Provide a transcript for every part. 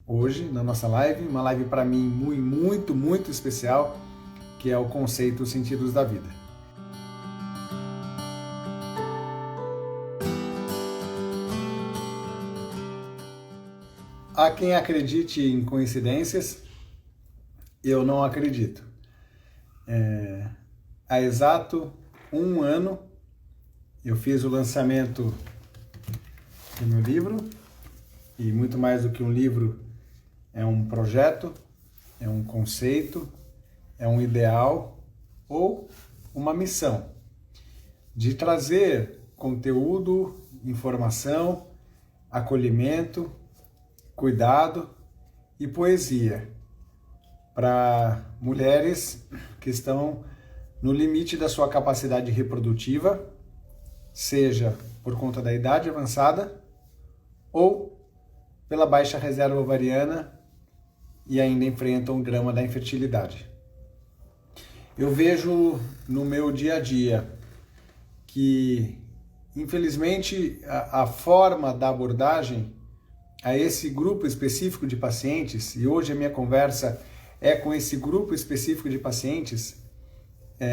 hoje na nossa live, uma live para mim muito especial, que é o conceito Sentidos da Vida. Há quem acredite em coincidências, eu não acredito. Há exato um ano eu fiz o lançamento do meu livro, e muito mais do que um livro, é um projeto, é um conceito, é um ideal ou uma missão de trazer conteúdo, informação, acolhimento, cuidado e poesia para mulheres que estão no limite da sua capacidade reprodutiva, seja por conta da idade avançada ou pela baixa reserva ovariana e ainda enfrentam o drama da infertilidade. Eu vejo no meu dia a dia que, infelizmente, a forma da abordagem a esse grupo específico de pacientes, e hoje a minha conversa é com esse grupo específico de pacientes,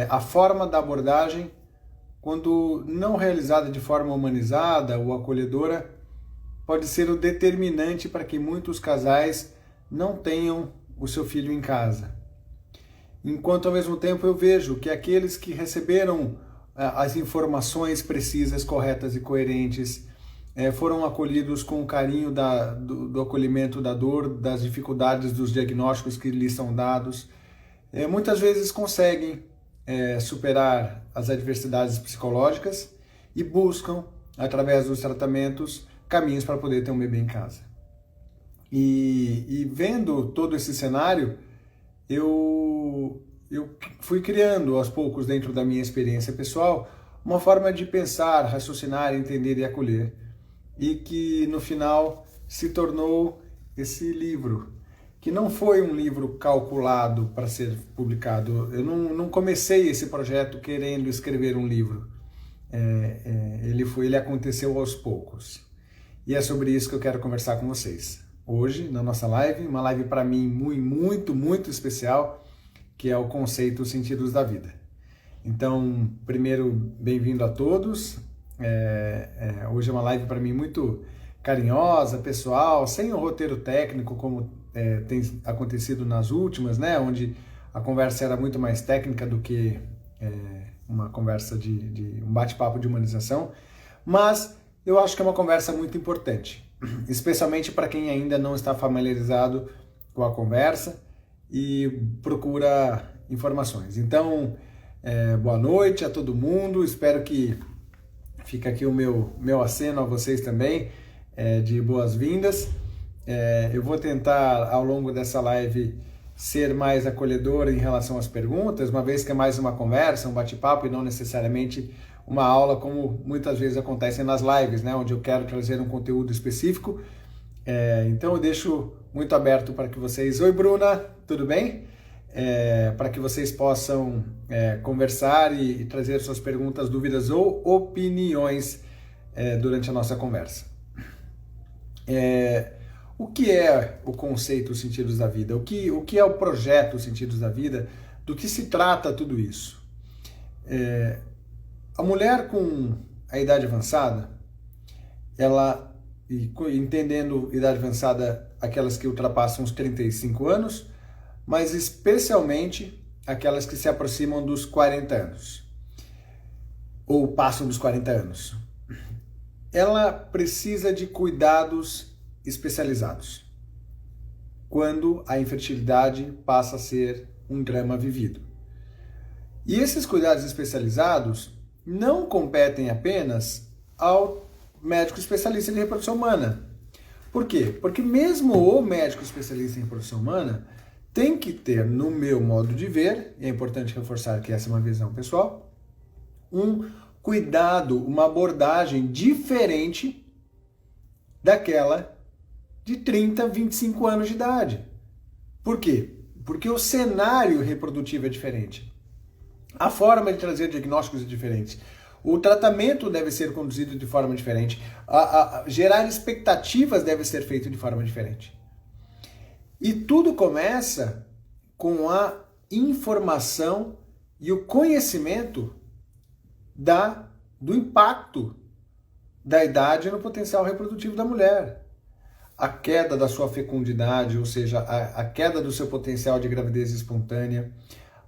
a forma da abordagem, quando não realizada de forma humanizada ou acolhedora, pode ser o determinante para que muitos casais não tenham o seu filho em casa. Enquanto, ao mesmo tempo, eu vejo que aqueles que receberam as informações precisas, corretas e coerentes, foram acolhidos com o carinho do acolhimento da dor, das dificuldades dos diagnósticos que lhes são dados, muitas vezes conseguem superar as adversidades psicológicas e buscam, através dos tratamentos, caminhos para poder ter um bebê em casa. E vendo todo esse cenário, eu fui criando aos poucos, dentro da minha experiência pessoal, uma forma de pensar, raciocinar, entender e acolher, e que no final se tornou esse livro, que não foi um livro calculado para ser publicado. Eu não comecei esse projeto querendo escrever um livro. Ele aconteceu aos poucos. E é sobre isso que eu quero conversar com vocês. Hoje, na nossa live, uma live para mim muito especial, que é o conceito Sentidos da Vida. Então, primeiro, bem-vindo a todos. Hoje é uma live para mim muito carinhosa, pessoal, sem o roteiro técnico, como tem acontecido nas últimas, né? Onde a conversa era muito mais técnica do que uma conversa de um bate-papo de humanização. Mas eu acho que é uma conversa muito importante, especialmente para quem ainda não está familiarizado com a conversa e procura informações. Então, boa noite a todo mundo, espero que fique aqui o meu aceno a vocês também, de boas-vindas. Eu vou tentar, ao longo dessa live, ser mais acolhedor em relação às perguntas, uma vez que é mais uma conversa, um bate-papo e não necessariamente uma aula, como muitas vezes acontece nas lives, né, onde eu quero trazer um conteúdo específico. Então eu deixo muito aberto para que vocês... Oi, Bruna, tudo bem? Para que vocês possam conversar e trazer suas perguntas, dúvidas ou opiniões durante a nossa conversa. O que é o conceito Sentidos da Vida? O que é o projeto Sentidos da Vida? Do que se trata tudo isso? A mulher com a idade avançada, ela, entendendo idade avançada, aquelas que ultrapassam os 35 anos, mas especialmente aquelas que se aproximam dos 40 anos, ou passam dos 40 anos. Ela precisa de cuidados especializados, quando a infertilidade passa a ser um drama vivido. E esses cuidados especializados não competem apenas ao médico especialista em reprodução humana. Por quê? Porque mesmo o médico especialista em reprodução humana tem que ter, no meu modo de ver, e é importante reforçar que essa é uma visão pessoal, um cuidado, uma abordagem diferente daquela de 30, 25 anos de idade. Por quê? Porque o cenário reprodutivo é diferente. A forma de trazer diagnósticos é diferente. O tratamento deve ser conduzido de forma diferente. Gerar expectativas deve ser feito de forma diferente. E tudo começa com a informação e o conhecimento do impacto da idade no potencial reprodutivo da mulher. A queda da sua fecundidade, ou seja, a queda do seu potencial de gravidez espontânea,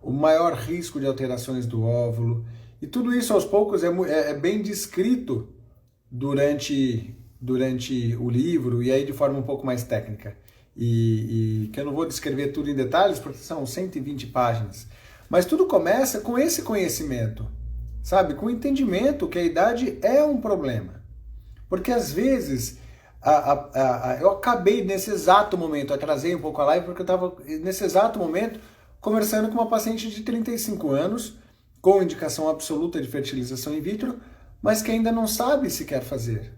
o maior risco de alterações do óvulo, e tudo isso aos poucos é bem descrito durante o livro, e aí de forma um pouco mais técnica. E que eu não vou descrever tudo em detalhes, porque são 120 páginas. Mas tudo começa com esse conhecimento, sabe? Com o entendimento que a idade é um problema. Porque às vezes, eu acabei nesse exato momento, atrasei um pouco a live, porque eu estava nesse exato momento conversando com uma paciente de 35 anos, com indicação absoluta de fertilização in vitro, mas que ainda não sabe se quer fazer.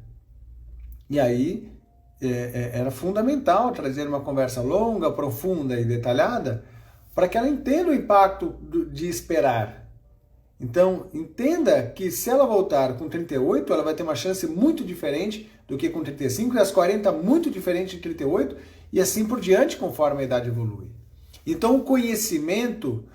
E aí, era fundamental trazer uma conversa longa, profunda e detalhada para que ela entenda o impacto de esperar. Então, entenda que se ela voltar com 38, ela vai ter uma chance muito diferente do que com 35, e às 40 muito diferente de 38, e assim por diante, conforme a idade evolui. Então, o conhecimento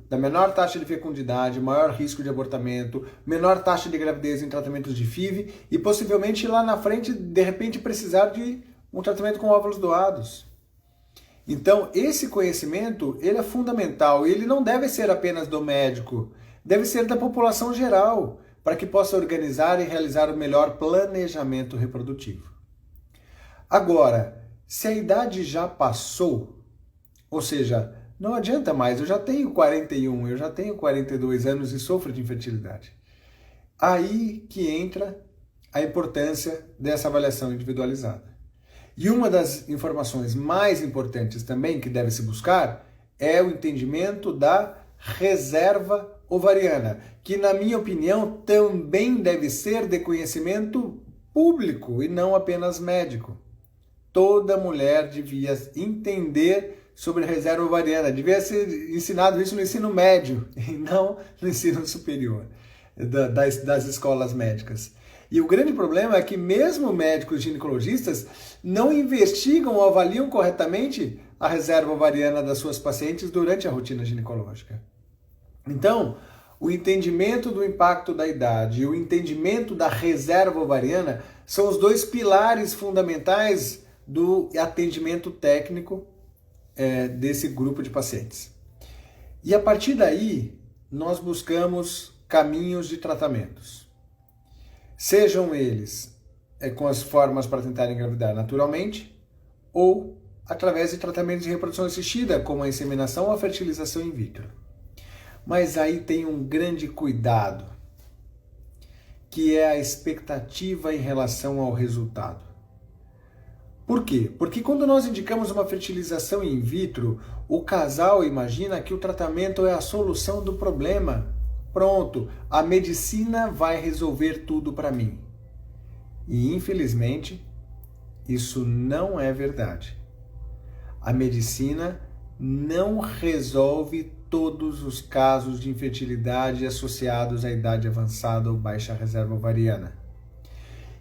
da menor taxa de fecundidade, maior risco de abortamento, menor taxa de gravidez em tratamentos de FIV e possivelmente lá na frente, de repente, precisar de um tratamento com óvulos doados. Então, esse conhecimento, ele é fundamental e ele não deve ser apenas do médico, deve ser da população geral, para que possa organizar e realizar o melhor planejamento reprodutivo. Agora, se a idade já passou, ou seja, não adianta mais, eu já tenho 41, eu já tenho 42 anos e sofro de infertilidade. Aí que entra a importância dessa avaliação individualizada. E uma das informações mais importantes também que deve se buscar é o entendimento da reserva ovariana, que na minha opinião também deve ser de conhecimento público e não apenas médico. Toda mulher devia entender sobre reserva ovariana, devia ser ensinado isso no ensino médio e não no ensino superior das escolas médicas. E o grande problema é que mesmo médicos ginecologistas não investigam ou avaliam corretamente a reserva ovariana das suas pacientes durante a rotina ginecológica. Então, o entendimento do impacto da idade e o entendimento da reserva ovariana são os dois pilares fundamentais do atendimento técnico desse grupo de pacientes. E a partir daí, nós buscamos caminhos de tratamentos. Sejam eles com as formas para tentar engravidar naturalmente ou através de tratamentos de reprodução assistida, como a inseminação ou a fertilização in vitro. Mas aí tem um grande cuidado, que é a expectativa em relação ao resultado. Por quê? Porque quando nós indicamos uma fertilização in vitro, o casal imagina que o tratamento é a solução do problema. Pronto, a medicina vai resolver tudo para mim. E infelizmente, isso não é verdade. A medicina não resolve todos os casos de infertilidade associados à idade avançada ou baixa reserva ovariana.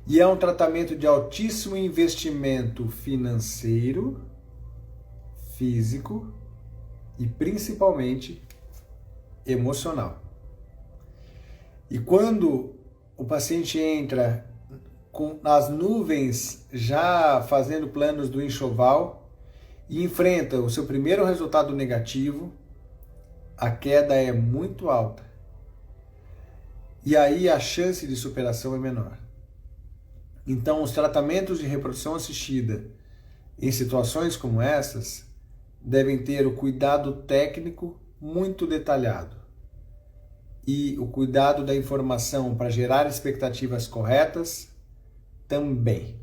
E é um tratamento de altíssimo investimento financeiro, físico e principalmente emocional. E quando o paciente entra com as nuvens já fazendo planos do enxoval e enfrenta o seu primeiro resultado negativo, a queda é muito alta. E aí a chance de superação é menor. Então, os tratamentos de reprodução assistida em situações como essas devem ter o cuidado técnico muito detalhado e o cuidado da informação para gerar expectativas corretas também.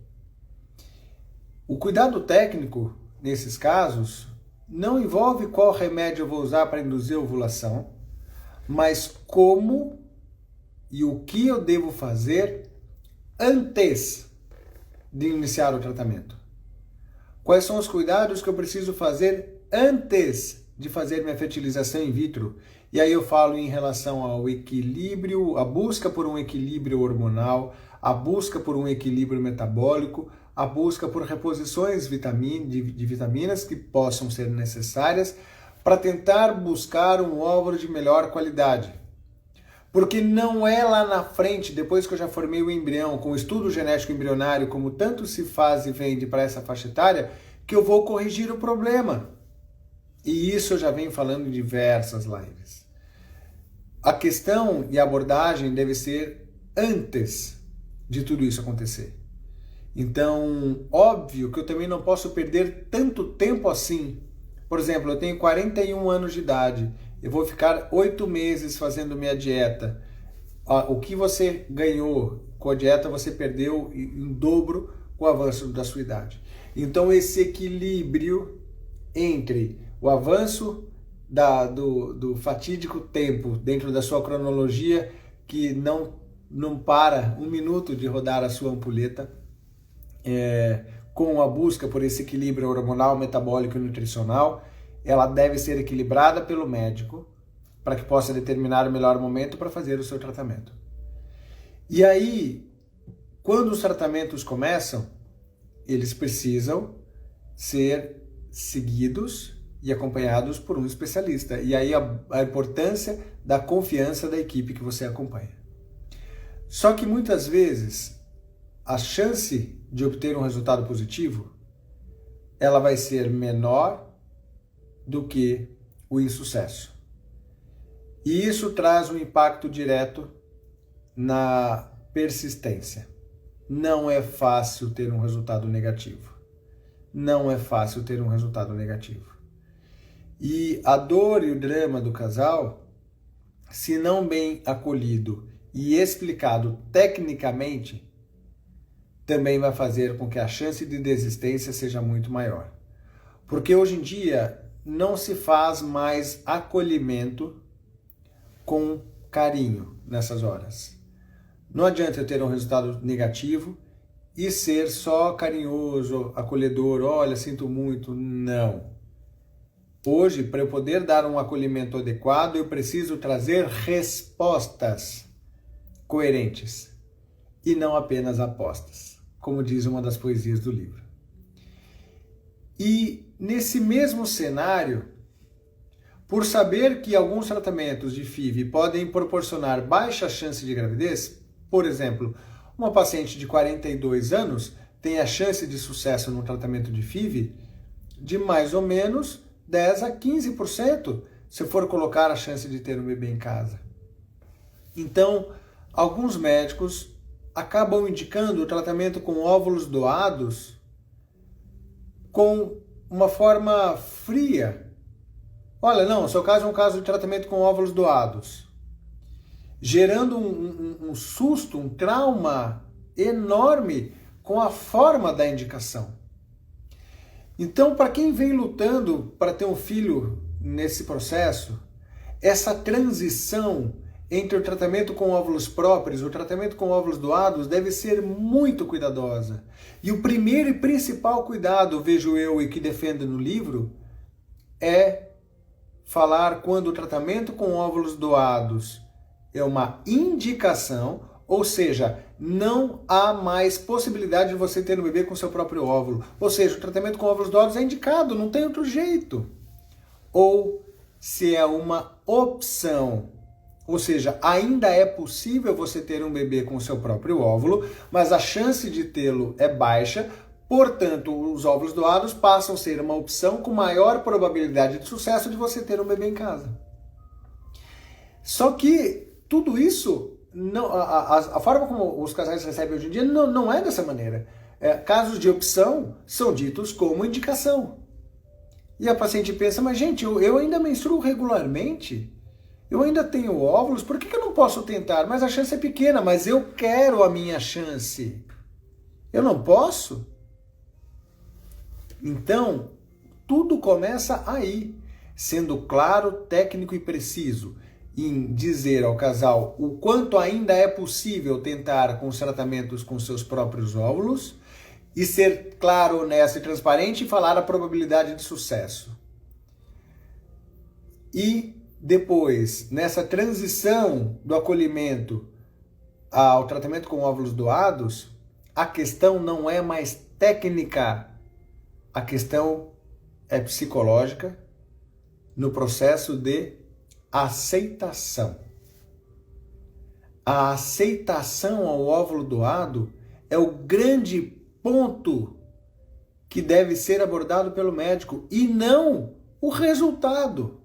O cuidado técnico, nesses casos, não envolve qual remédio eu vou usar para induzir a ovulação, mas como e o que eu devo fazer antes de iniciar o tratamento. Quais são os cuidados que eu preciso fazer antes de fazer minha fertilização in vitro? E aí eu falo em relação ao equilíbrio, a busca por um equilíbrio hormonal, a busca por um equilíbrio metabólico, a busca por reposições de vitaminas que possam ser necessárias para tentar buscar um óvulo de melhor qualidade. Porque não é lá na frente, depois que eu já formei o embrião, com o estudo genético embrionário, como tanto se faz e vende para essa faixa etária, que eu vou corrigir o problema. E isso eu já venho falando em diversas lives. A questão e a abordagem deve ser antes de tudo isso acontecer. Então, óbvio que eu também não posso perder tanto tempo assim. Por exemplo, eu tenho 41 anos de idade, eu vou ficar 8 meses fazendo minha dieta. O que você ganhou com a dieta, você perdeu em dobro com o avanço da sua idade. Então, esse equilíbrio entre o avanço do fatídico tempo dentro da sua cronologia, que não para um minuto de rodar a sua ampulheta, com a busca por esse equilíbrio hormonal, metabólico e nutricional, ela deve ser equilibrada pelo médico para que possa determinar o melhor momento para fazer o seu tratamento. E aí, quando os tratamentos começam, eles precisam ser seguidos e acompanhados por um especialista. E aí a importância da confiança da equipe que você acompanha. Só que muitas vezes a chance de obter um resultado positivo, ela vai ser menor do que o insucesso. E isso traz um impacto direto na persistência. Não é fácil ter um resultado negativo. Não é fácil ter um resultado negativo. E a dor e o drama do casal, se não bem acolhido e explicado tecnicamente, também vai fazer com que a chance de desistência seja muito maior. Porque hoje em dia não se faz mais acolhimento com carinho nessas horas. Não adianta eu ter um resultado negativo e ser só carinhoso, acolhedor, olha, sinto muito. Não. Hoje, para eu poder dar um acolhimento adequado, eu preciso trazer respostas coerentes e não apenas apostas, como diz uma das poesias do livro. E nesse mesmo cenário, por saber que alguns tratamentos de FIV podem proporcionar baixa chance de gravidez, por exemplo, uma paciente de 42 anos tem a chance de sucesso no tratamento de FIV de mais ou menos 10 a 15%, se for colocar a chance de ter um bebê em casa. Então, alguns médicos acabam indicando o tratamento com óvulos doados com uma forma fria. Olha, não, seu caso é um caso de tratamento com óvulos doados, gerando um susto, um trauma enorme com a forma da indicação. Então, para quem vem lutando para ter um filho nesse processo, essa transição entre o tratamento com óvulos próprios e o tratamento com óvulos doados deve ser muito cuidadosa. E o primeiro e principal cuidado, vejo eu e que defendo no livro, é falar quando o tratamento com óvulos doados é uma indicação, ou seja, não há mais possibilidade de você ter um bebê com seu próprio óvulo. Ou seja, o tratamento com óvulos doados é indicado, não tem outro jeito. Ou se é uma opção, ou seja, ainda é possível você ter um bebê com seu próprio óvulo, mas a chance de tê-lo é baixa, portanto, os óvulos doados passam a ser uma opção com maior probabilidade de sucesso de você ter um bebê em casa. Só que tudo isso, não, a forma como os casais recebem hoje em dia não é dessa maneira. Casos de opção são ditos como indicação. E a paciente pensa, mas gente, eu ainda menstruo regularmente, eu ainda tenho óvulos, por que eu não posso tentar? Mas a chance é pequena, mas eu quero a minha chance. Eu não posso? Então, tudo começa aí, sendo claro, técnico e preciso em dizer ao casal o quanto ainda é possível tentar com os tratamentos com seus próprios óvulos e ser claro, honesto e transparente e falar a probabilidade de sucesso. E depois, nessa transição do acolhimento ao tratamento com óvulos doados, a questão não é mais técnica, a questão é psicológica no processo de aceitação. A aceitação ao óvulo doado é o grande ponto que deve ser abordado pelo médico e não o resultado.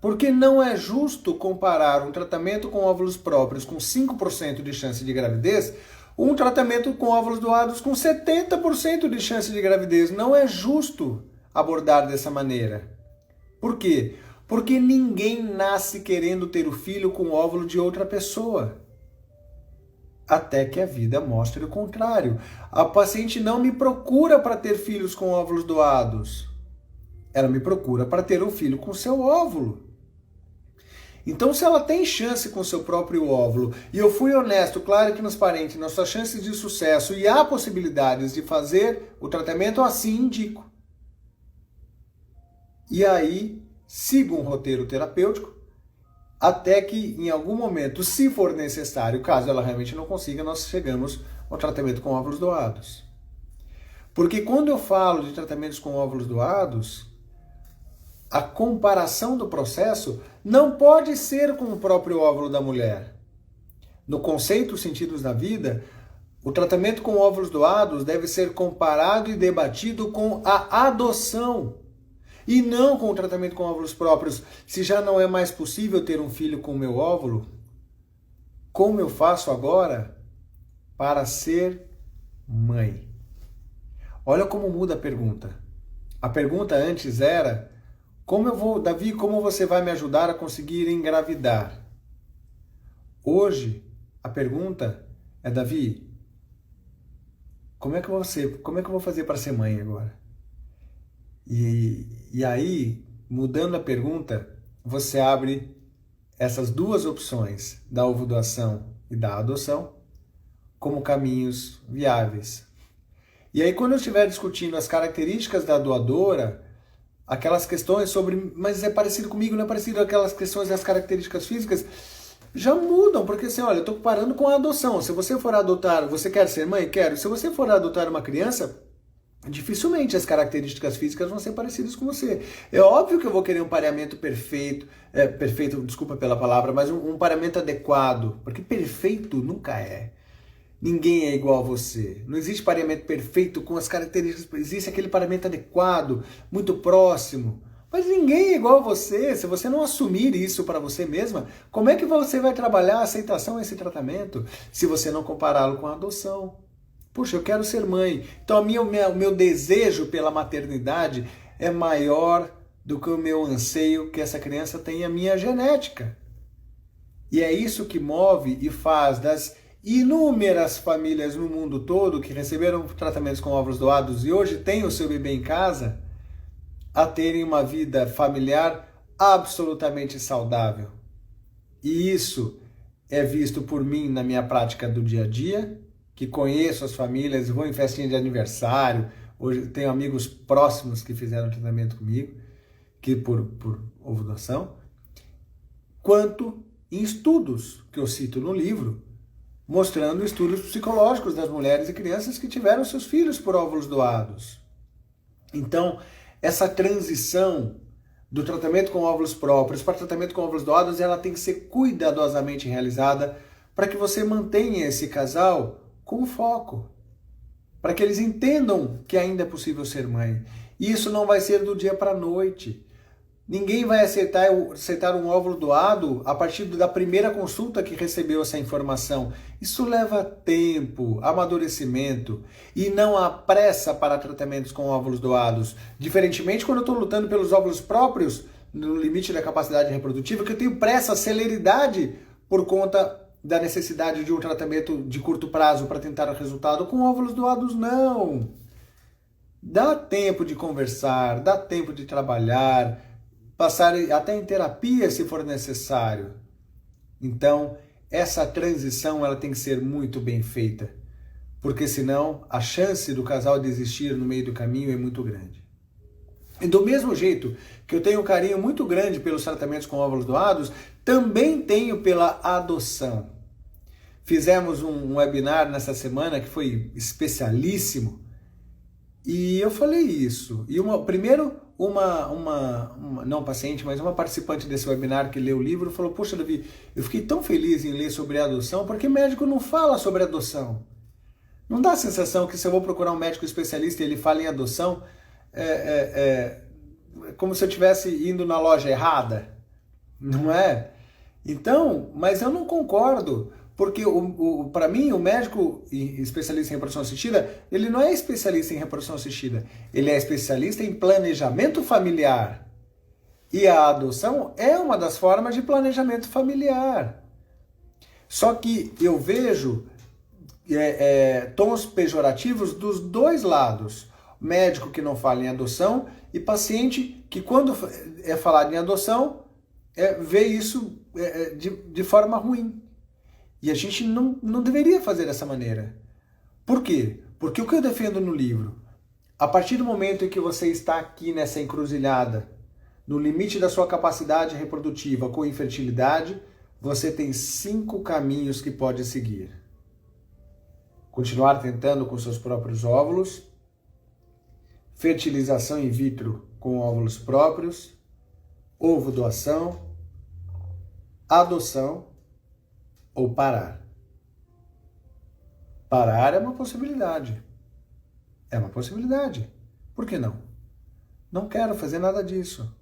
Porque não é justo comparar um tratamento com óvulos próprios com 5% de chance de gravidez, um tratamento com óvulos doados com 70% de chance de gravidez. Não é justo abordar dessa maneira. Por quê? Porque ninguém nasce querendo ter o filho com o óvulo de outra pessoa. Até que a vida mostre o contrário. A paciente não me procura para ter filhos com óvulos doados. Ela me procura para ter um filho com seu óvulo. Então, se ela tem chance com seu próprio óvulo, e eu fui honesto, claro que nos parentes, nas suas chances de sucesso, e há possibilidades de fazer o tratamento, assim indico. E aí, sigo um roteiro terapêutico, até que em algum momento, se for necessário, caso ela realmente não consiga, nós chegamos ao tratamento com óvulos doados. Porque quando eu falo de tratamentos com óvulos doados, a comparação do processo não pode ser com o próprio óvulo da mulher. No conceito Sentidos da Vida, o tratamento com óvulos doados deve ser comparado e debatido com a adoção e não com o tratamento com óvulos próprios. Se já não é mais possível ter um filho com o meu óvulo, como eu faço agora para ser mãe? Olha como muda a pergunta. A pergunta antes era: Davi, como você vai me ajudar a conseguir engravidar? Hoje, a pergunta é: Davi, como é que eu vou fazer para ser mãe agora? E aí, mudando a pergunta, você abre essas duas opções, da ovodoação e da adoção, como caminhos viáveis. E aí, quando eu estiver discutindo as características da doadora, aquelas questões sobre, mas é parecido comigo, não é parecido, aquelas questões das características físicas, já mudam, porque assim, olha, eu estou comparando com a adoção. Se você for adotar, você quer ser mãe? Quero. Se você for adotar uma criança, dificilmente as características físicas vão ser parecidas com você. É óbvio que eu vou querer um pareamento perfeito, desculpa pela palavra, mas um pareamento adequado, porque perfeito nunca é. Ninguém é igual a você. Não existe pareamento perfeito com as características. Existe aquele pareamento adequado, muito próximo. Mas ninguém é igual a você. Se você não assumir isso para você mesma, como é que você vai trabalhar a aceitação a esse tratamento se você não compará-lo com a adoção? Puxa, eu quero ser mãe. Então o meu desejo pela maternidade é maior do que o meu anseio que essa criança tenha a minha genética. E é isso que move e faz das inúmeras famílias no mundo todo que receberam tratamentos com óvulos doados e hoje têm o seu bebê em casa, a terem uma vida familiar absolutamente saudável. E isso é visto por mim na minha prática do dia a dia, que conheço as famílias, vou em festinha de aniversário, hoje tenho amigos próximos que fizeram tratamento comigo, que por ovodoação, quanto em estudos que eu cito no livro, mostrando estudos psicológicos das mulheres e crianças que tiveram seus filhos por óvulos doados. Então, essa transição do tratamento com óvulos próprios para tratamento com óvulos doados, ela tem que ser cuidadosamente realizada para que você mantenha esse casal com foco, para que eles entendam que ainda é possível ser mãe. E isso não vai ser do dia para a noite. Ninguém vai aceitar um óvulo doado a partir da primeira consulta que recebeu essa informação. Isso leva tempo, amadurecimento, e não há pressa para tratamentos com óvulos doados. Diferentemente, quando eu estou lutando pelos óvulos próprios, no limite da capacidade reprodutiva, que eu tenho pressa, celeridade, por conta da necessidade de um tratamento de curto prazo para tentar o resultado. Com óvulos doados, não. Dá tempo de conversar, dá tempo de trabalhar, passar até em terapia se for necessário. Então, essa transição ela tem que ser muito bem feita, porque senão a chance do casal desistir no meio do caminho é muito grande. E do mesmo jeito que eu tenho um carinho muito grande pelos tratamentos com óvulos doados, também tenho pela adoção. Fizemos um webinar nessa semana que foi especialíssimo, E eu falei isso. E primeiro, não paciente, mas uma participante desse webinar que leu o livro falou: Poxa, Davi, eu fiquei tão feliz em ler sobre adoção, porque médico não fala sobre adoção. Não dá a sensação que se eu vou procurar um médico especialista e ele fala em adoção, é como se eu estivesse indo na loja errada, não é? Então, mas eu não concordo, porque para mim o médico especialista em reprodução assistida, ele não é especialista em reprodução assistida, ele é especialista em planejamento familiar. E a adoção é uma das formas de planejamento familiar. Só que eu vejo tons pejorativos dos dois lados. Médico que não fala em adoção e paciente que quando é falado em adoção vê isso de forma ruim. E a gente não deveria fazer dessa maneira. Por quê? Porque o que eu defendo no livro, a partir do momento em que você está aqui nessa encruzilhada, no limite da sua capacidade reprodutiva com infertilidade, você tem 5 caminhos que pode seguir. Continuar tentando com seus próprios óvulos, fertilização in vitro com óvulos próprios, ovo doação, adoção ou parar. Parar é uma possibilidade. É uma possibilidade. Por que não? Não quero fazer nada disso.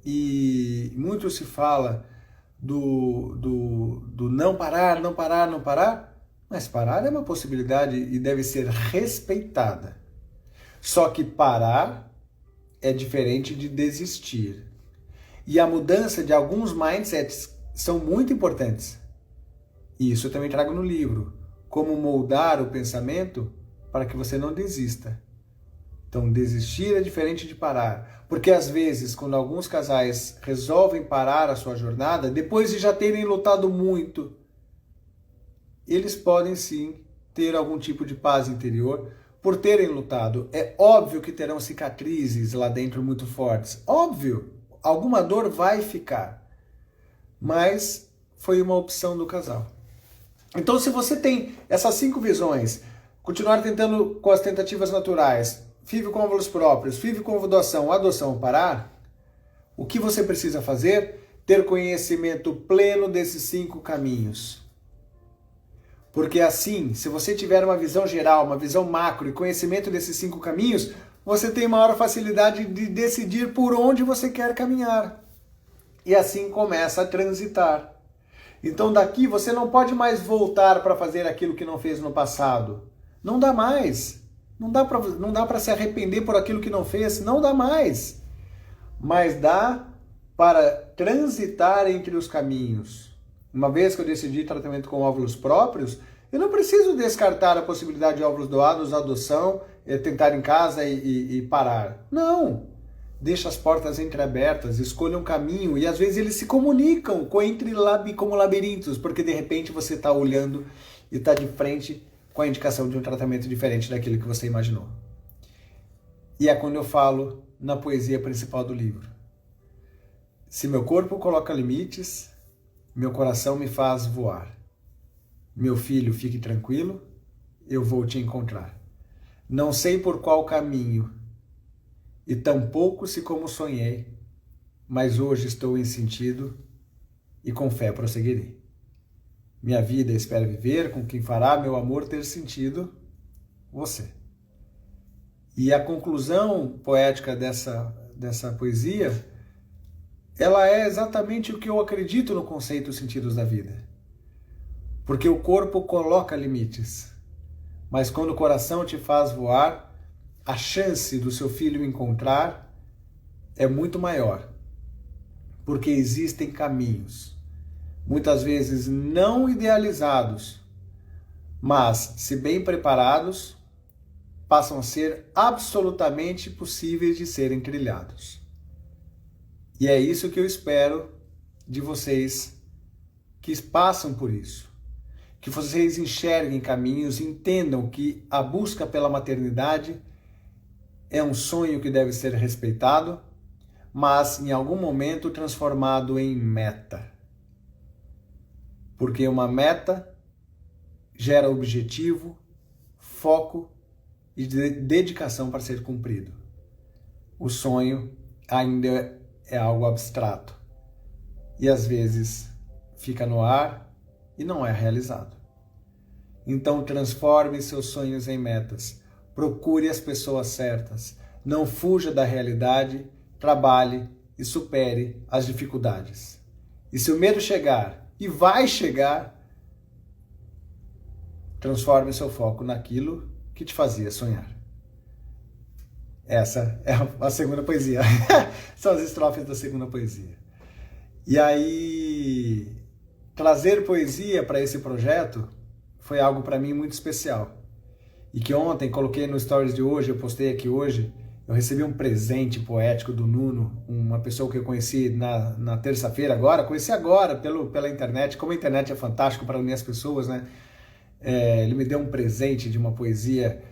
E muito se fala do não parar, não parar, não parar, mas parar é uma possibilidade e deve ser respeitada. Só que parar é diferente de desistir. E a mudança de alguns mindsets são muito importantes. E isso eu também trago no livro. Como moldar o pensamento para que você não desista. Então, desistir é diferente de parar. Porque às vezes, quando alguns casais resolvem parar a sua jornada, depois de já terem lutado muito, eles podem sim ter algum tipo de paz interior por terem lutado. É óbvio que terão cicatrizes lá dentro muito fortes. Óbvio, alguma dor vai ficar. Mas foi uma opção do casal. Então, se você tem essas 5 visões, continuar tentando com as tentativas naturais, FIV com óvulos próprios, FIV com doação, adoção, parar, o que você precisa fazer? Ter conhecimento pleno desses 5 caminhos. Porque assim, se você tiver uma visão geral, uma visão macro e conhecimento desses 5 caminhos, você tem maior facilidade de decidir por onde você quer caminhar. E assim começa a transitar. Então daqui você não pode mais voltar para fazer aquilo que não fez no passado. Não dá mais. Não dá para se arrepender por aquilo que não fez. Não dá mais. Mas dá para transitar entre os caminhos. Uma vez que eu decidi tratamento com óvulos próprios, eu não preciso descartar a possibilidade de óvulos doados, adoção, tentar em casa e parar. Não. Deixa as portas entreabertas, escolha um caminho e às vezes eles se comunicam como labirintos, porque de repente você está olhando e está de frente com a indicação de um tratamento diferente daquilo que você imaginou. E é quando eu falo na poesia principal do livro. Se meu corpo coloca limites, meu coração me faz voar. Meu filho, fique tranquilo, eu vou te encontrar. Não sei por qual caminho, e tampouco se como sonhei, mas hoje estou em sentido e com fé prosseguirei. Minha vida espera viver com quem fará meu amor ter sentido, você. E a conclusão poética dessa poesia, ela é exatamente o que eu acredito no conceito sentidos da vida. Porque o corpo coloca limites, mas quando o coração te faz voar, a chance do seu filho encontrar é muito maior, porque existem caminhos, muitas vezes não idealizados, mas, se bem preparados, passam a ser absolutamente possíveis de serem trilhados. E é isso que eu espero de vocês que passam por isso, que vocês enxerguem caminhos, entendam que a busca pela maternidade é um sonho que deve ser respeitado, mas em algum momento transformado em meta. Porque uma meta gera objetivo, foco e de dedicação para ser cumprido. O sonho ainda é algo abstrato e às vezes fica no ar e não é realizado. Então transforme seus sonhos em metas, procure as pessoas certas, não fuja da realidade, trabalhe e supere as dificuldades. E se o medo chegar, e vai chegar, transforme seu foco naquilo que te fazia sonhar. Essa é a segunda poesia. São as estrofes da segunda poesia. E aí, trazer poesia para esse projeto foi algo para mim muito especial. E que ontem, coloquei no Stories de hoje, eu postei aqui hoje, eu recebi um presente poético do Nuno, uma pessoa que eu conheci na terça-feira agora, conheci agora pela internet, como a internet é fantástico para unir as pessoas, né? Ele me deu um presente de uma poesia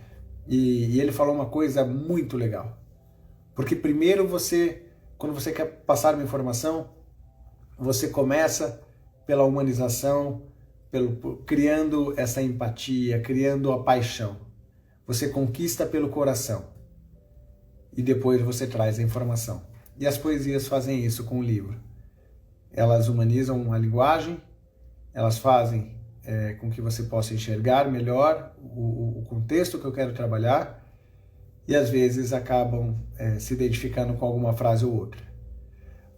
e ele falou uma coisa muito legal. Porque primeiro quando você quer passar uma informação, você começa pela humanização, criando essa empatia, criando a paixão. Você conquista pelo coração. E depois você traz a informação. E as poesias fazem isso com o livro. Elas humanizam a linguagem, elas fazem com que você possa enxergar melhor o contexto que eu quero trabalhar e às vezes acabam se identificando com alguma frase ou outra.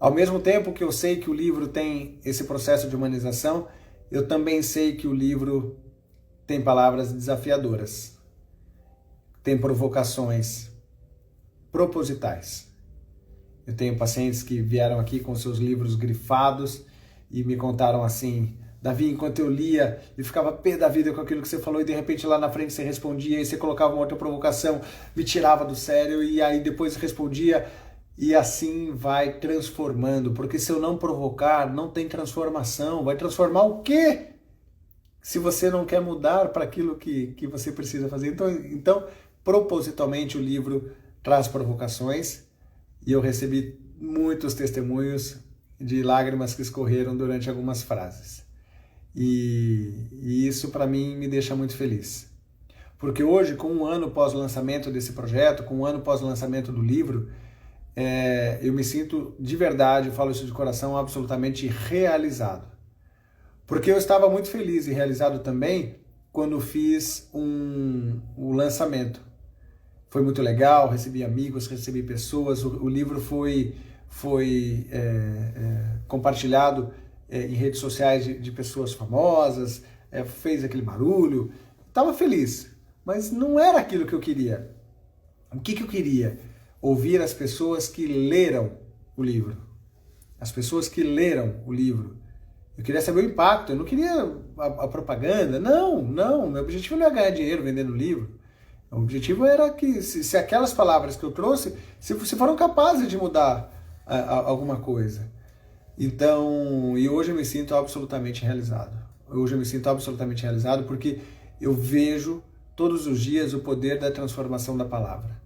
Ao mesmo tempo que eu sei que o livro tem esse processo de humanização, eu também sei que o livro tem palavras desafiadoras, tem provocações propositais. Eu tenho pacientes que vieram aqui com seus livros grifados e me contaram assim: Davi, enquanto eu lia, eu ficava pé da vida com aquilo que você falou e de repente lá na frente você respondia e você colocava uma outra provocação, me tirava do sério e aí depois respondia e assim vai transformando, porque se eu não provocar, não tem transformação. Vai transformar o quê? Se você não quer mudar para aquilo que você precisa fazer. Então, propositalmente o livro traz provocações e eu recebi muitos testemunhos de lágrimas que escorreram durante algumas frases. E isso para mim me deixa muito feliz. Porque hoje, com um ano pós-lançamento desse projeto, com um ano pós-lançamento do livro, eu me sinto de verdade, eu falo isso de coração, absolutamente realizado. Porque eu estava muito feliz e realizado também quando fiz o lançamento. Foi muito legal, recebi amigos, recebi pessoas, o livro foi compartilhado em redes sociais de pessoas famosas, fez aquele barulho, estava feliz, mas não era aquilo que eu queria. O que eu queria? Ouvir as pessoas que leram o livro. As pessoas que leram o livro. Eu queria saber o impacto, eu não queria a propaganda, não, meu objetivo não é ganhar dinheiro vendendo livro. O objetivo era que, se aquelas palavras que eu trouxe, se foram capazes de mudar alguma coisa. Então, e hoje eu me sinto absolutamente realizado. Hoje eu me sinto absolutamente realizado porque eu vejo todos os dias o poder da transformação da palavra.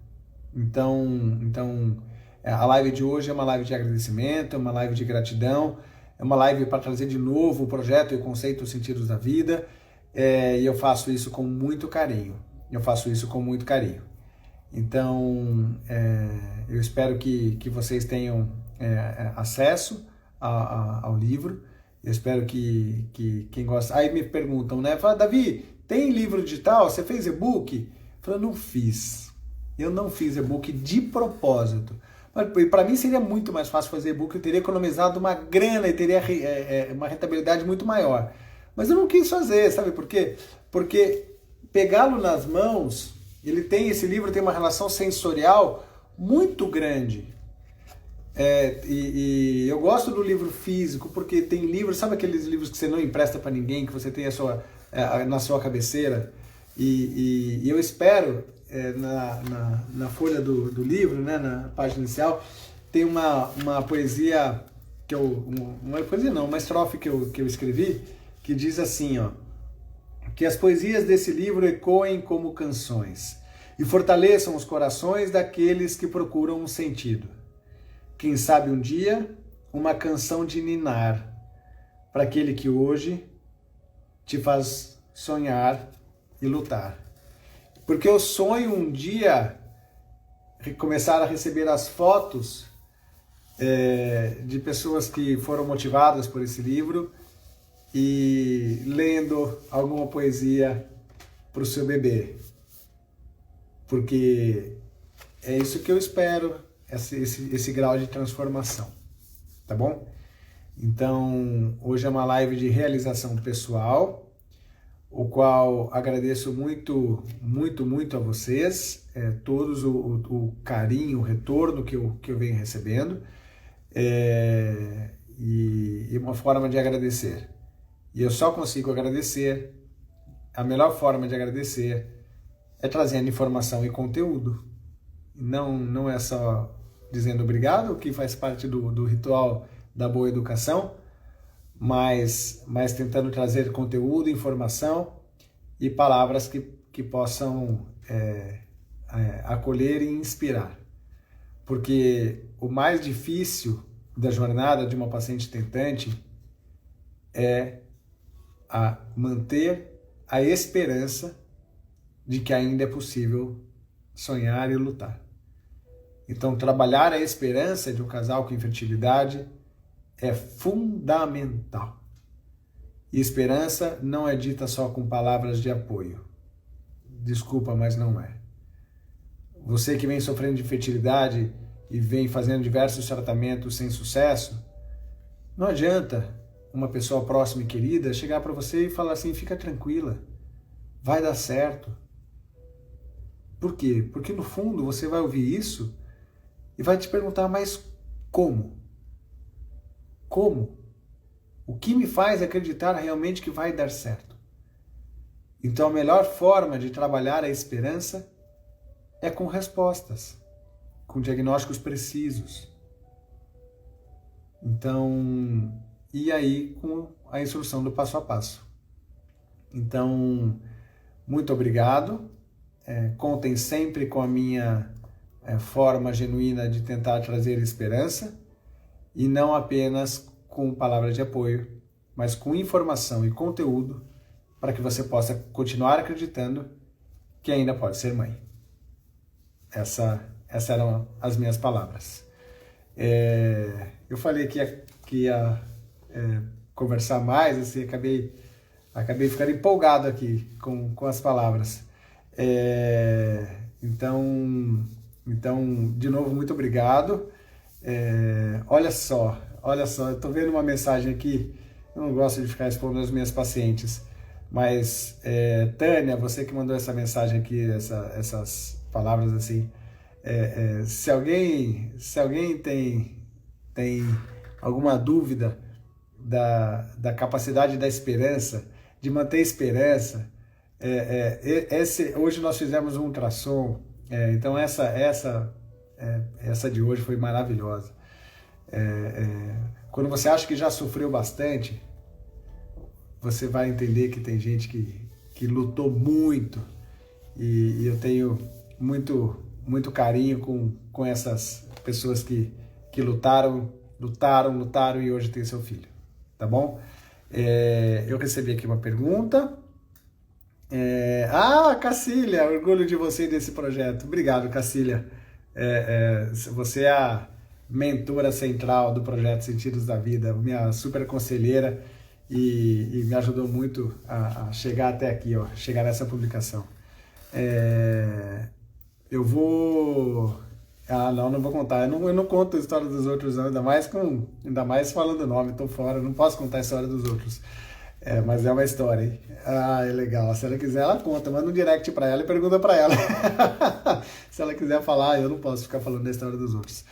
Então a live de hoje é uma live de agradecimento, é uma live de gratidão, é uma live para trazer de novo o projeto e o conceito Os Sentidos da Vida, e eu faço isso com muito carinho. Então, eu espero que vocês tenham acesso ao livro. Eu espero que quem gosta... Aí me perguntam, né? Fala, Davi, tem livro digital? Você fez e-book? Eu falo, não fiz. Eu não fiz e-book de propósito. Para mim seria muito mais fácil fazer e-book, eu teria economizado uma grana e teria uma rentabilidade muito maior. Mas eu não quis fazer, sabe por quê? Porque pegá-lo nas mãos, esse livro tem uma relação sensorial muito grande. E eu gosto do livro físico, porque tem livros, sabe aqueles livros que você não empresta para ninguém, que você tem na sua cabeceira? E eu espero, na folha do livro, né, na página inicial, tem uma poesia, uma estrofe que eu escrevi, que diz assim, ó: que as poesias desse livro ecoem como canções e fortaleçam os corações daqueles que procuram um sentido. Quem sabe um dia, uma canção de ninar para aquele que hoje te faz sonhar e lutar. Porque eu sonho um dia começar a receber as fotos de pessoas que foram motivadas por esse livro e lendo alguma poesia para o seu bebê. Porque é isso que eu espero, esse grau de transformação, tá bom? Então, hoje é uma live de realização pessoal, o qual agradeço muito, muito, muito a vocês, todos o carinho, o retorno que eu venho recebendo, e uma forma de agradecer. E eu só consigo agradecer, a melhor forma de agradecer é trazendo informação e conteúdo. Não é só dizendo obrigado, que faz parte do ritual da boa educação, mas tentando trazer conteúdo, informação e palavras que possam acolher e inspirar. Porque o mais difícil da jornada de uma paciente tentante é manter a esperança de que ainda é possível sonhar e lutar. Então, trabalhar a esperança de um casal com infertilidade é fundamental. E esperança não é dita só com palavras de apoio. Desculpa, mas não é. Você que vem sofrendo de infertilidade e vem fazendo diversos tratamentos sem sucesso, não adianta uma pessoa próxima e querida chegar para você e falar assim, fica tranquila, vai dar certo. Por quê? Porque no fundo você vai ouvir isso e vai te perguntar, mas como? Como? O que me faz acreditar realmente que vai dar certo? Então a melhor forma de trabalhar a esperança é com respostas, com diagnósticos precisos. Então, e aí com a instrução do passo a passo. Então, muito obrigado. Contem sempre com a minha forma genuína de tentar trazer esperança, e não apenas com palavras de apoio, mas com informação e conteúdo para que você possa continuar acreditando que ainda pode ser mãe. Essas eram as minhas palavras. Eu falei que ia conversar mais, assim, acabei ficando empolgado aqui com as palavras. Então, de novo, muito obrigado. Olha só, eu estou vendo uma mensagem aqui, eu não gosto de ficar expondo as minhas pacientes, mas Tânia, você que mandou essa mensagem aqui, essas palavras assim, se alguém tem alguma dúvida da capacidade da esperança, de manter esperança, hoje nós fizemos um ultrassom, então essa de hoje foi maravilhosa. Quando você acha que já sofreu bastante, você vai entender que tem gente que lutou muito, e eu tenho muito, muito carinho com essas pessoas que lutaram e hoje tem seu filho, tá bom? Eu recebi aqui uma pergunta. Cacília, orgulho de você desse projeto. Obrigado, Cacília. Você é a mentora central do projeto Sentidos da Vida, minha super conselheira, e me ajudou muito a chegar até aqui, chegar nessa publicação. Eu vou... não vou contar. Eu não conto a história dos outros, não, ainda mais falando o nome, tô fora, não posso contar a história dos outros. Mas é uma história, hein? É legal. Se ela quiser, ela conta. Manda um direct pra ela e pergunta pra ela. Se ela quiser falar, eu não posso ficar falando da história dos outros.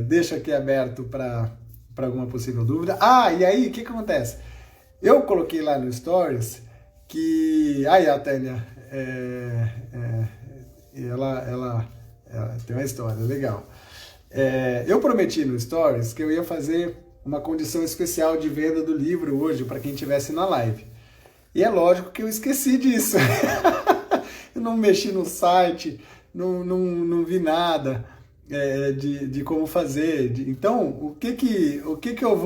Deixa aqui aberto para alguma possível dúvida. E aí, o que acontece? Eu coloquei lá no Stories que... Aí, a Tânia, ela tem uma história legal. Eu prometi no Stories que eu ia fazer uma condição especial de venda do livro hoje para quem estivesse na live. E é lógico que eu esqueci disso. Eu não mexi no site, não vi nada de como fazer. Então, o que eu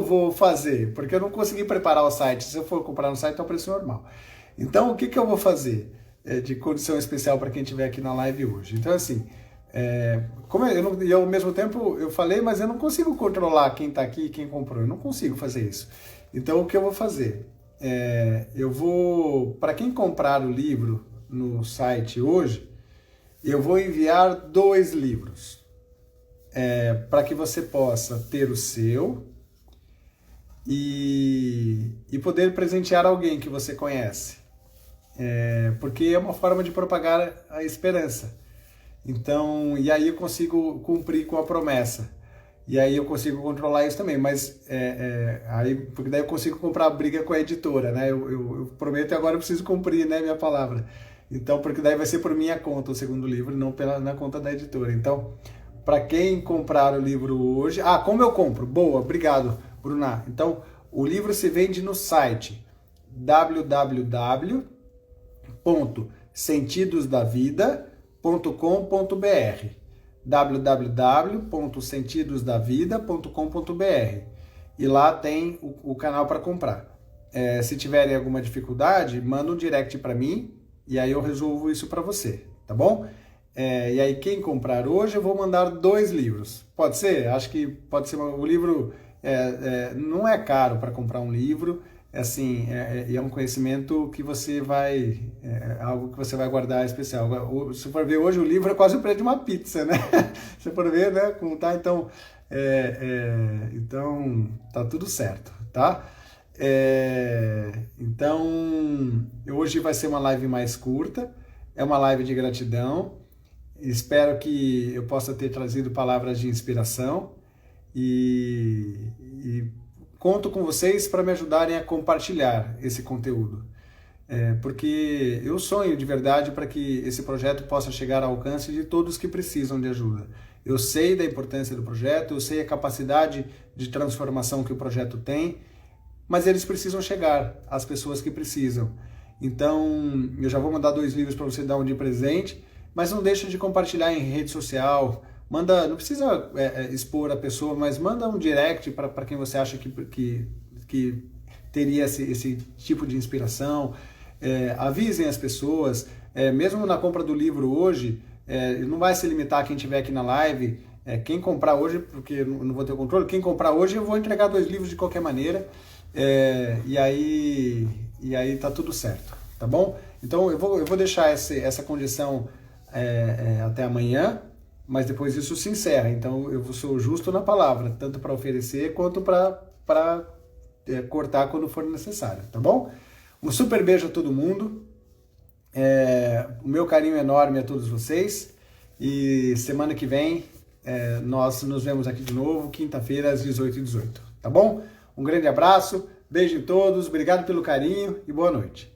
vou fazer? Porque eu não consegui preparar o site. Se eu for comprar no site, é o preço normal. Então, o que eu vou fazer de condição especial para quem estiver aqui na live hoje? Então, assim, e ao mesmo tempo eu falei, mas eu não consigo controlar quem está aqui e quem comprou. Eu não consigo fazer isso. Então, o que eu vou fazer? Eu vou, para quem comprar o livro no site hoje, eu vou enviar 2 livros. Para que você possa ter o seu e poder presentear alguém que você conhece. Porque é uma forma de propagar a esperança. Então, e aí eu consigo cumprir com a promessa. E aí eu consigo controlar isso também, mas porque daí eu consigo comprar a briga com a editora, né? Eu prometo e agora eu preciso cumprir, né, minha palavra. Então, porque daí vai ser por minha conta o segundo livro, não na conta da editora. Então, para quem comprar o livro hoje... como eu compro? Boa, obrigado, Bruna. Então, o livro se vende no site www.sentidosdavida.com.br www.sentidosdavida.com.br e lá tem o canal para comprar. Se tiverem alguma dificuldade, manda um direct para mim e aí eu resolvo isso para você, tá bom? E aí quem comprar hoje eu vou mandar 2 livros. Pode ser? Acho que pode ser. O livro não é caro para comprar um livro. Assim, é um conhecimento que você vai... algo que você vai guardar especial. Se for ver hoje, o livro é quase o preço de uma pizza, né? Se for ver, né, como tá, então... então, tá tudo certo, tá? Então, hoje vai ser uma live mais curta, é uma live de gratidão. Espero que eu possa ter trazido palavras de inspiração e conto com vocês para me ajudarem a compartilhar esse conteúdo. Porque eu sonho de verdade para que esse projeto possa chegar ao alcance de todos que precisam de ajuda. Eu sei da importância do projeto, eu sei a capacidade de transformação que o projeto tem, mas eles precisam chegar às pessoas que precisam. Então, eu já vou mandar 2 livros para você dar um de presente, mas não deixa de compartilhar em rede social. Manda, não precisa expor a pessoa, mas manda um direct para quem você acha que teria esse tipo de inspiração. Avisem as pessoas, mesmo na compra do livro hoje, não vai se limitar a quem estiver aqui na live. Quem comprar hoje, porque eu não vou ter o controle, quem comprar hoje eu vou entregar 2 livros de qualquer maneira, e aí tá tudo certo, tá bom? Então eu vou deixar essa condição até amanhã, mas depois isso se encerra. Então eu sou justo na palavra, tanto para oferecer quanto para cortar quando for necessário, tá bom? Um super beijo a todo mundo, o meu carinho enorme a todos vocês, e semana que vem nós nos vemos aqui de novo, quinta-feira às 18h18, tá bom? Um grande abraço, beijo em todos, obrigado pelo carinho e boa noite.